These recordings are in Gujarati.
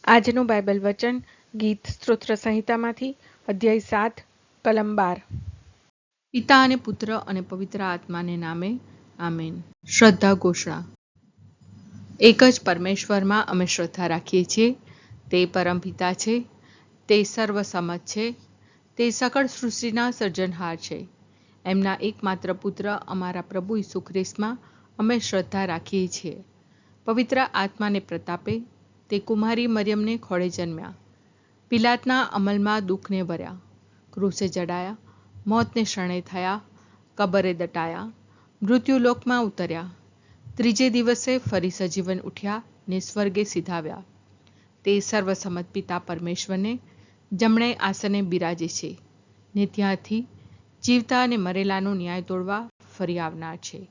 આજનું બાઇબલ વચન ગીત સ્તોત્ર સંહિતામાંથી અધ્યાય 7 કલમ 12। પિતા અને પુત્ર અને પવિત્ર આત્માને નામે આમેન। શ્રદ્ધા ઘોષણા। એક જ પરમેશ્વરમાં અમે શ્રદ્ધા રાખીએ છીએ। તે પરમપિતા છે, તે સર્વસમત છે, તે સકળ સૃષ્ટિના સર્જનહાર છે। એમના એકમાત્ર પુત્ર અમારા પ્રભુ ઈસુ ખ્રિસ્તમાં અમે શ્રદ્ધા રાખીએ છીએ। પવિત્ર આત્માને પ્રતાપે તે કુમારી મરિયમને ખોળે જન્મ્યા, પિલાતના અમલમાં દુઃખને ભર્યા, ક્રૂસે જડાયા, મોતને શરણે થયા, કબરે દટાયા, મૃત્યુલોકમાં ઉતર્યા, ત્રીજે દિવસે ફરી સજીવન ઉઠ્યા ને સ્વર્ગે સીધાવ્યા। તે સર્વસમત પિતા પરમેશ્વરને જમણે આસને બિરાજે છે ને ત્યાંથી જીવતા અને મરેલાનો ન્યાય તોડવા ફરી આવનાર છે।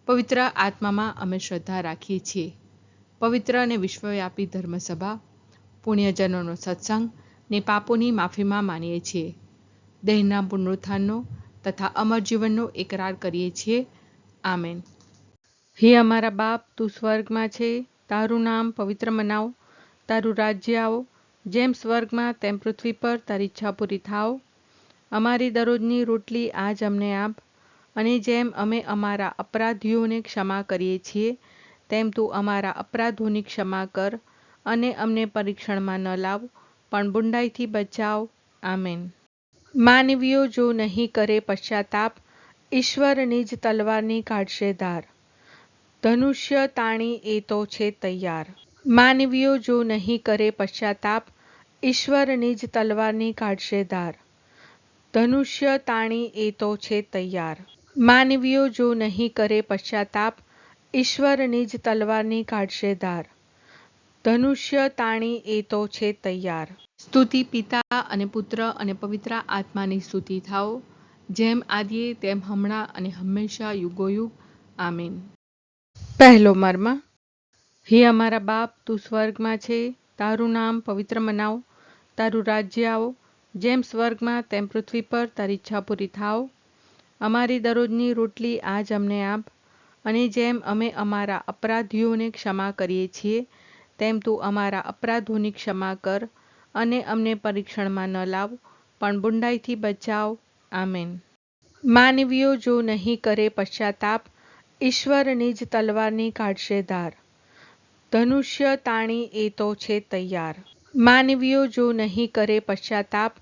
પવિત્ર આત્મામાં અમે શ્રદ્ધા રાખીએ છીએ। પવિત્ર અને વિશ્વવ્યાપી ધર્મસભા, પુણ્યજનોનો સત્સંગ ને પાપોની માફીમાં માનીએ છીએ। દેહના પુનરુત્થાનનો તથા અમર જીવનનો એકરાર કરીએ છીએ। આમેન। હે અમારા બાપ, તું સ્વર્ગમાં છે, તારું નામ પવિત્ર મનાવો, તારું રાજ્ય આવો, જેમ સ્વર્ગમાં તેમ પૃથ્વી પર તારી ઈચ્છા પૂરી થાવ। અમારી દરરોજની રોટલી આજ અમને આપ, અને જેમ અમે અમારા અપરાધીઓને ક્ષમા કરીએ છીએ તેમ તું અમારા અપરાધોની ક્ષમા કર, અને અમને પરીક્ષણમાં ન લાવ પણ બુંડાઈથી બચાવ। આમેન। માનવીઓ જો નહીં કરે પશ્ચાતાપ, ઈશ્વર નિજ તલવારની કાઢશે ધાર, ધનુષ્ય તાણી એ તો છે તૈયાર। માનવીઓ જો નહીં કરે પશ્ચાતાપ, ઈશ્વર નિજ તલવારની કાઢશે ધાર, ધનુષ્ય તાણી એ તો છે તૈયાર। માનવીઓ જો નહીં કરે પશ્ચાતાપ, ઈશ્વર નિજ તલવારની કાઢશે ધાર, ધનુષ્ય તાણી એ તો છે તૈયાર। સ્તુતિ પિતા અને પુત્ર અને પવિત્ર આત્માની સ્તુતિ થાઓ, જેમ આદિએ તેમ હમણાં અને હંમેશા યુગોયુગ। આમીન। પહેલો મર્મ। હે અમારા બાપ, તું સ્વર્ગમાં છે, તારું નામ પવિત્ર મનાવો, તારું રાજ્ય આવો, જેમ સ્વર્ગમાં તેમ પૃથ્વી પર તારી ઈચ્છા પૂરી થાવ। અમારી દરરોજની રોટલી આજ અમને આપ, અને જેમ અમે અમારા અપરાધીઓને ક્ષમા કરીએ છીએ તેમ તું અમારા અપરાધોની ક્ષમા કર, અને અમને પરીક્ષણમાં ન લાવ પણ બુંડાઈથી બચાવ। આમેન। માનવીઓ જો નહીં કરે પશ્ચાતાપ, ઈશ્વર નિજ તલવારની કાઢશે ધાર, ધનુષ્ય તાણી એ તો છે તૈયાર। માનવીઓ જો નહીં કરે પશ્ચાતાપ,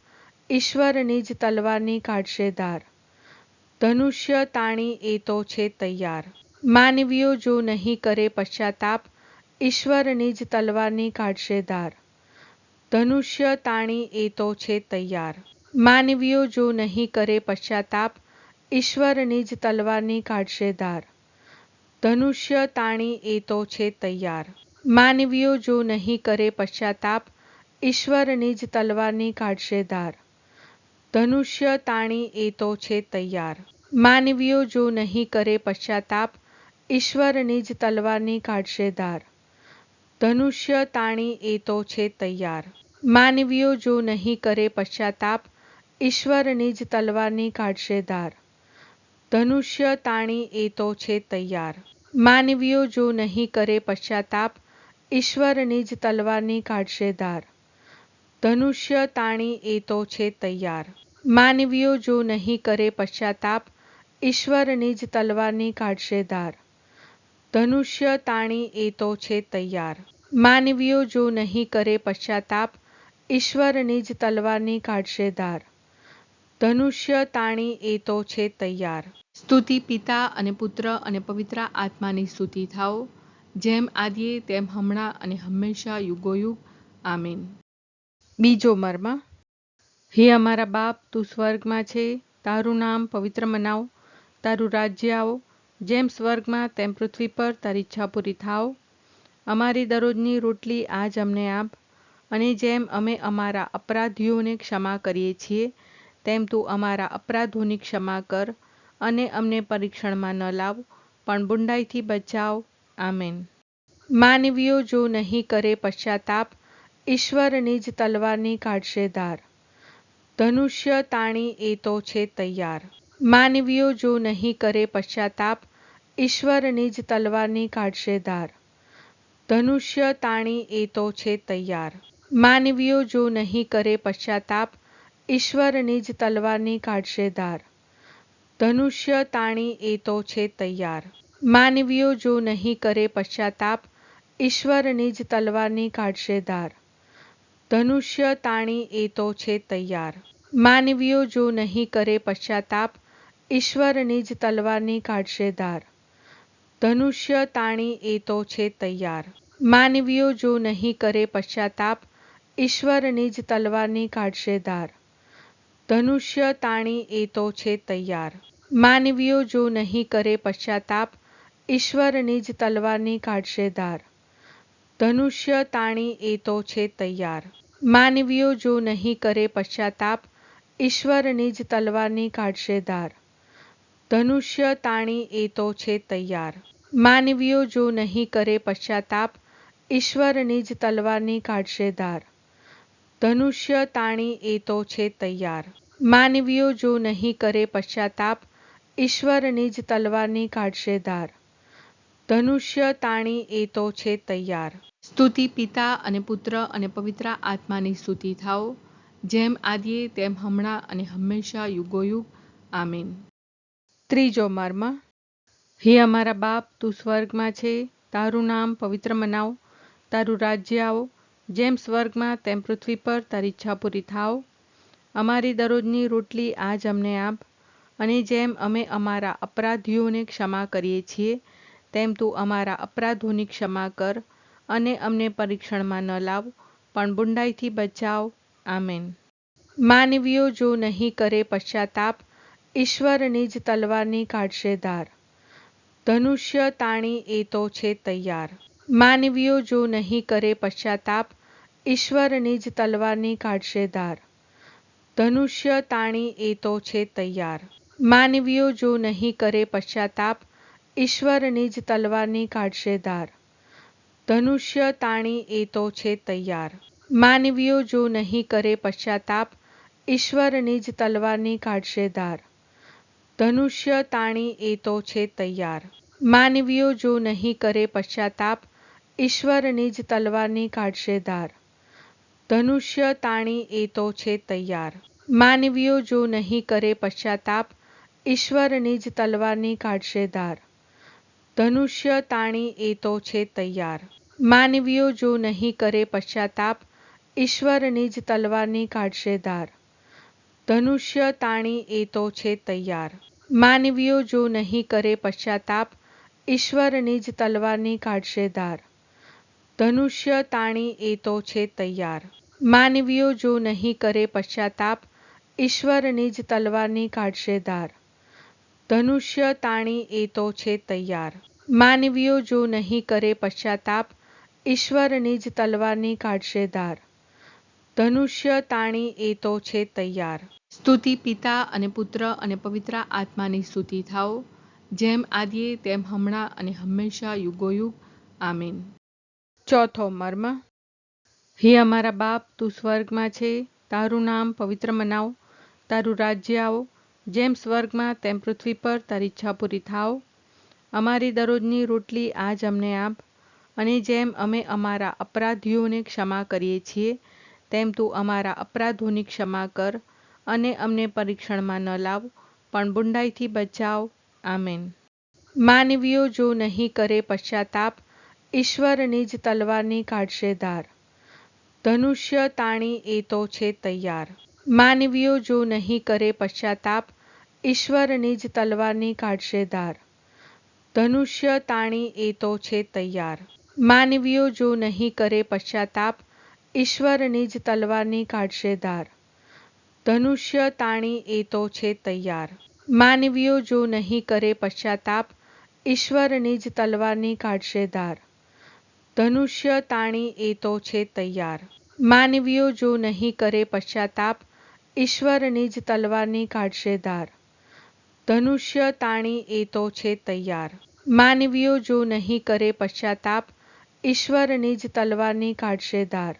ઈશ્વર નિજ તલવારની કાઢશે ધાર, ધનુષ્ય તાણી એ તો છે તૈયાર। માનવીઓ જો નહીં કરે પશ્ચાતાપ, ઈશ્વર નિજ તલવારની કાઢશે ધાર, ધનુષ્ય તાણી એ તો છે તૈયાર। માનવીઓ જો નહીં કરે પશ્ચાતાપ, ઈશ્વર નિજ તલવારની કાઢશે ધાર, ધનુષ્ય તાણી એ તો છે તૈયાર। માનવીઓ જો નહીં કરે પશ્ચાતાપ, ઈશ્વર નિજ તલવારની કાઢશે ધાર, ધનુષ્ય તાણી એ તો છે તૈયાર। માનવીઓ જો નહીં કરે પશ્ચાતાપ, ઈશ્વર નિજ તલવારની કાઢશે ધાર, ધનુષ્ય તાણી એ તો છે તૈયાર। માનવીઓ જો નહીં કરે પશ્ચાતાપ, ઈશ્વર નિજ તલવારની કાઢશે ધાર, ધનુષ્ય તાણી એ તો છે તૈયાર। માનવીઓ જો નહીં કરે પશ્ચાતાપ, ઈશ્વર નિજ તલવારની કાઢશે ધાર, ધનુષ્ય તાણી એ તો છે તૈયાર। માનવીઓ જો નહીં કરે પશ્ચાતાપ, ઈશ્વર નિજ તલવારની કાઢશે ધાર, ધનુષ્ય તાણી એ તો છે તૈયાર। માનવીઓ જો નહીં કરે પશ્ચાતાપ, ઈશ્વર નિજ તલવારની કાઢશે ધાર, ધનુષ્ય તાણી એ તો છે તૈયાર। સ્તુતિ પિતા અને પુત્ર અને પવિત્ર આત્માની સ્તુતિ થાઓ, જેમ આદિએ તેમ હમણાં અને હંમેશા યુગોયુગ। આમીન। બીજો મર્મ। હે અમારા બાપ, તું સ્વર્ગમાં છે, તારું નામ પવિત્ર મનાવો, તારું રાજ્ય આવો, જેમ સ્વર્ગમાં તેમ પૃથ્વી પર તારી ઈચ્છા પૂરી થાવ। અમારી દરરોજની રોટલી આજ અમને આપ, અને જેમ અમે અમારા અપરાધીઓને ક્ષમા કરીએ છીએ તેમ તું અમારા અપરાધોની ક્ષમા કર, અને અમને પરીક્ષણમાં ન લાવ પણ બુંડાઈથી બચાવ। આમેન। માનવીઓ જો નહીં કરે પશ્ચાતાપ, ઈશ્વર નિજ તલવારની કાઢશે ધાર, ધનુષ્ય તાણી એ તો છે તૈયાર। માનવીઓ જો નહીં કરે પશ્ચાતાપ, ઈશ્વર નિજ તલવારની કાઢશે ધાર, ધનુષ્ય તાણી એ તો છે તૈયાર. માનવીઓ જો નહીં કરે પશ્ચાતાપ, ઈશ્વર નિજ તલવારની કાઢશે ધાર. ધનુષ્ય તાણી એ તો છે તૈયાર. માનવીઓ જો નહીં કરે પશ્ચાતાપ, ઈશ્વર નિજ તલવારની કાઢશે ધાર. ધનુષ્ય તાણી એ તો છે તૈયાર. માનવીઓ જો નહીં કરે પશ્ચાતાપ, ઈશ્વર નિજ તલવારની કાઢશે ધાર. ધનુષ્ય તાણી એ તો છે તૈયાર. માનવીઓ જો નહીં કરે પશ્ચાતાપ, ઈશ્વર નિજ તલવારની કાઢશે ધાર. ધનુષ્ય તાણી એ તો છે તૈયાર. માનવીઓ જો નહીં કરે પશ્ચાતાપ, ઈશ્વર નિજ તલવારની કાઢશે ધાર. ધનુષ્ય તાણી એ તો છે તૈયાર. માનવીઓ જો નહીં કરે પશ્ચાતાપ, ઈશ્વર નિજ તલવારની કાઢશે ધાર. ધનુષ્ય તાણી એ તો છે તૈયાર. માનવીઓ જો નહીં કરે પશ્ચાતાપ, ઈશ્વર નિજ તલવારની કાઢશે ધાર. ધનુષ્ય તાણી એ તો છે તૈયાર. માનવીઓ જો નહીં કરે પશ્ચાતાપ, ઈશ્વર નિજ તલવારની કાઢશે ધાર. ધનુષ્ય તાણી એ તો છે તૈયાર. સ્તુતિ પિતા અને પુત્ર અને પવિત્ર આત્માની સ્તુતિ થાઓ, જેમ આદિએ તેમ હમણાં અને હંમેશા યુગોયુગ. આમીન. ત્રીજો મર્મ. હે અમારા બાપ, તું સ્વર્ગમાં છે, તારું નામ પવિત્ર મનાવ, તારું રાજ્ય આવો, જેમ સ્વર્ગમાં તેમ પૃથ્વી પર તારી ઈચ્છા પૂરી થાવ. અમારી દરરોજની રોટલી આજ અમને આપ, અને જેમ અમે અમારા અપરાધીઓને ક્ષમા કરીએ છીએ, તેમ તું અમારા અપરાધોની ક્ષમા કર, અને અમને પરીક્ષણમાં ન લાવ, પણ બુંડાઈથી બચાવ. આમેન. માનવીઓ જો નહીં કરે પશ્ચાતાપ, ઈશ્વર નિજ તલવારની કાઢશે ધાર. ધનુષ્ય તાણી એ તો છે તૈયાર. માનવીઓ જો નહીં કરે પશ્ચાતાપ, ઈશ્વર નિજ તલવારની કાઢશે ધાર. ધનુષ્ય તાણી એ તો છે તૈયાર. માનવીઓ જો નહીં કરે પશ્ચાતાપ, ઈશ્વર નિજ તલવારની કાઢશે ધાર. ધનુષ્ય તાણી એ તો છે તૈયાર. માનવીઓ જો નહીં કરે પશ્ચાતાપ, ઈશ્વર નિજ તલવારની કાઢશે ધાર. ધનુષ્ય તાણી એ તો છે તૈયાર. માનવીઓ જો નહીં કરે પશ્ચાતાપ, ઈશ્વર નિજ તલવારની કાઢશે ધાર. ધનુષ્ય તાણી એ તો છે તૈયાર. માનવીઓ જો નહીં કરે પશ્ચાતાપ, ઈશ્વર નિજ તલવારની કાઢશે ધાર. ધનુષ્ય તાણી એ તો છે તૈયાર. માનવીઓ જો નહીં કરે પશ્ચાતાપ, ઈશ્વર નિજ તલવારની કાઢશે ધાર. ધનુષ્ય તાણી એ તો છે તૈયાર. માનવીઓ જો નહીં કરે પશ્ચાતાપ, ઈશ્વર નિજ તલવારની કાઢશે ધાર. ધનુષ્ય તાણી એ તો છે તૈયાર. માનવીઓ જો નહીં કરે પશ્ચાતાપ, ઈશ્વર નિજ તલવારની કાઢશે ધાર. ધનુષ્ય તાણી એ તો છે તૈયાર. માનવીઓ જો નહીં કરે પશ્ચાતાપ, ઈશ્વર નિજ તલવારની કાઢશે ધાર. ધનુષ્ય તાણી એ તો છે તૈયાર. સ્તુતિ પિતા અને પુત્ર અને પવિત્ર આત્માની સ્તુતિ થાઓ, જેમ આદિએ તેમ હમણાં અને હંમેશા યુગોયુગ. આમીન. ચોથો મર્મ. હે અમારા બાપ, તું સ્વર્ગમાં છે, તારું નામ પવિત્ર મનાવ, તારું રાજ્ય આવો, જેમ સ્વર્ગમાં તેમ પૃથ્વી પર તારી ઈચ્છા પૂરી થાવ. અમારી દરરોજની રોટલી આજ અમને આપ, અને જેમ અમે અમારા અપરાધીઓને ક્ષમા કરીએ છીએ, તેમ તું અમારા અપરાધોની ક્ષમા કર, અને અમને પરીક્ષણમાં ન લાવ, પણ બુંડાઈથી બચાવ. આમેન. માનવીઓ જો નહીં કરે પશ્ચાતાપ, ઈશ્વર નિજ તલવારની કાઢશે ધાર. ધનુષ્ય તાણી એ તો છે તૈયાર. માનવીઓ જો નહીં કરે પશ્ચાતાપ, ઈશ્વર નિજ તલવારની કાઢશે ધાર. ધનુષ્ય તાણી એ તો છે તૈયાર. માનવીઓ જો નહીં કરે પશ્ચાતાપ, ઈશ્વર નિજ તલવારની કાઢશે ધાર. ધનુષ્ય તાણી એ તો છે તૈયાર. માનવીઓ જો નહીં કરે પશ્ચાતાપ, ઈશ્વર નિજ તલવારની કાઢશે ધાર. ધનુષ્ય તાણી એ તો છે તૈયાર. માનવીઓ જો નહીં કરે પશ્ચાતાપ, ઈશ્વર નિજ તલવારની કાઢશે ધાર. ધનુષ્ય તાણી એ તો છે તૈયાર. માનવીઓ જો નહીં કરે પશ્ચાતાપ, ઈશ્વર નિજ તલવારની કાઢશે ધાર.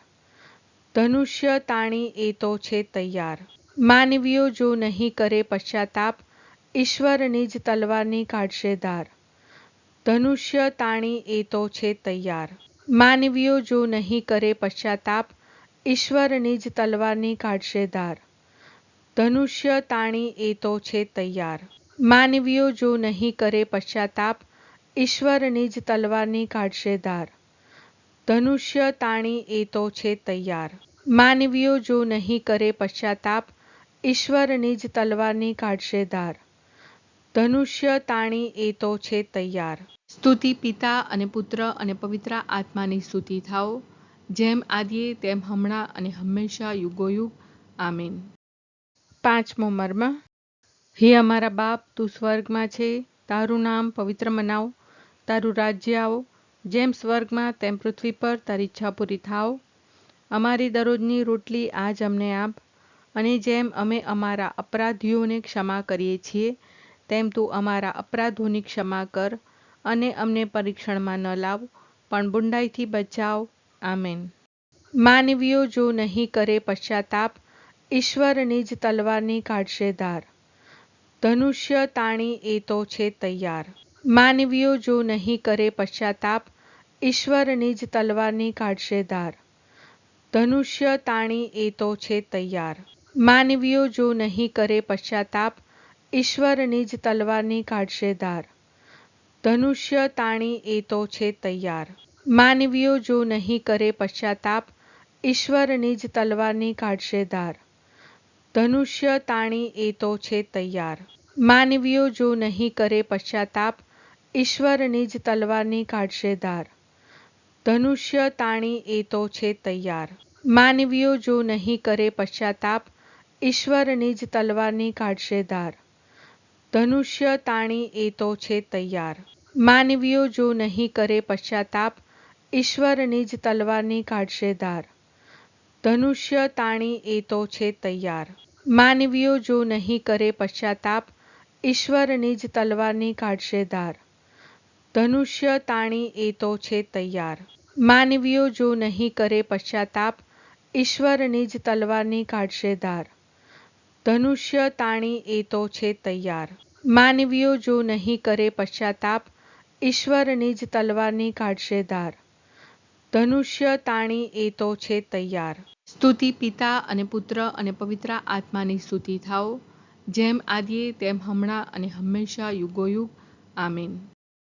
ધનુષ્ય તાણી એ તો છે તૈયાર. માનવીઓ જો નહીં કરે પશ્ચાતાપ, ઈશ્વર નિજ તલવારની કાઢશે ધાર. ધનુષ્ય તાણી એ તો છે તૈયાર. માનવીઓ જો નહીં કરે પશ્ચાતાપ, ઈશ્વર નિજ તલવારની કાઢશે ધાર. ધનુષ્ય તાણી એ તો છે તૈયાર. માનવીઓ જો નહીં કરે પશ્ચાતાપ, ઈશ્વર નિજ તલવારની કાઢશે ધાર. ધનુષ્ય તાણી એ તો છે તૈયાર. માનવીઓ જો નહીં કરે પશ્ચાતાપ, ઈશ્વર નિજ તલવારની કાઢશે ધાર. ધનુષ્ય તાણી એ તો છે તૈયાર. સ્તુતિ પિતા અને પુત્ર અને પવિત્ર આત્માની સ્તુતિ થાઓ, જેમ આદિએ તેમ હમણાં અને હંમેશા યુગોયુગ. આમીન. પાંચમો મર્મ. હે અમારા બાપ, તું સ્વર્ગમાં છે, તારું નામ પવિત્ર મનાવ, તારું રાજ્ય આવો, જેમ સ્વર્ગમાં તેમ પૃથ્વી પર તારી ઈચ્છા પૂરી થાવ. અમારી દરરોજની રોટલી આજ અમને આપ, અને જેમ અમે અમારા અપરાધીઓને ક્ષમા કરીએ છીએ, તેમ તું અમારા અપરાધોની ક્ષમા કર, અને અમને પરીક્ષણમાં ન લાવ, પણ બુંડાઈથી બચાવ. આમેન. માનવીઓ જો નહીં કરે પશ્ચાતાપ, ઈશ્વર નિજ તલવારની કાઢશે ધાર. ધનુષ્ય તાણી એ તો છે તૈયાર. માનવીઓ જો નહીં કરે પશ્ચાતાપ, ઈશ્વર નિજ તલવારની કાઢશે ધાર. ધનુષ્ય તાણી એ તો છે તૈયાર. માનવીઓ જો નહીં કરે પશ્ચાતાપ, ઈશ્વર નિજ તલવારની કાઢશે ધાર. ધનુષ્ય તાણી એ તો છે તૈયાર. માનવીઓ જો નહીં કરે પશ્ચાતાપ, ઈશ્વર નિજ તલવારની કાઢશે ધાર. ધનુષ્ય તાણી એ તો છે તૈયાર. માનવીઓ જો નહીં કરે પશ્ચાતાપ, ઈશ્વર નિજ તલવારની કાઢશે ધાર. ધનુષ્ય તાણી એ તો છે તૈયાર. માનવીઓ જો નહીં કરે પશ્ચાતાપ, ઈશ્વર નિજ તલવારની કાઢશે ધાર. ધનુષ્ય તાણી એ તો છે તૈયાર. માનવીઓ જો નહીં કરે પશ્ચાતાપ, ઈશ્વર નિજ તલવારની કાઢશે ધાર. ધનુષ્ય તાણી એ તો છે તૈયાર. માનવીઓ જો નહીં કરે પશ્ચાતાપ, ઈશ્વર નિજ તલવારની કાઢશે ધાર. ધનુષ્ય તાણી એ તો છે તૈયાર. માનવીઓ જો નહીં કરે પશ્ચાતાપ, ઈશ્વર નિજ તલવારની કાઢશે ધાર. ધનુષ્ય તાણી એ તો છે તૈયાર. માનવીઓ જો નહીં કરે પશ્ચાતાપ, ઈશ્વર નિજ તલવારની કાઢશે ધાર. ધનુષ્ય તાણી એ તો છે તૈયાર. સ્તુતિ પિતા અને પુત્ર અને પવિત્ર આત્માની સ્તુતિ થાઓ, જેમ આદિએ તેમ હમણાં અને હંમેશા યુગોયુગ. આમીન.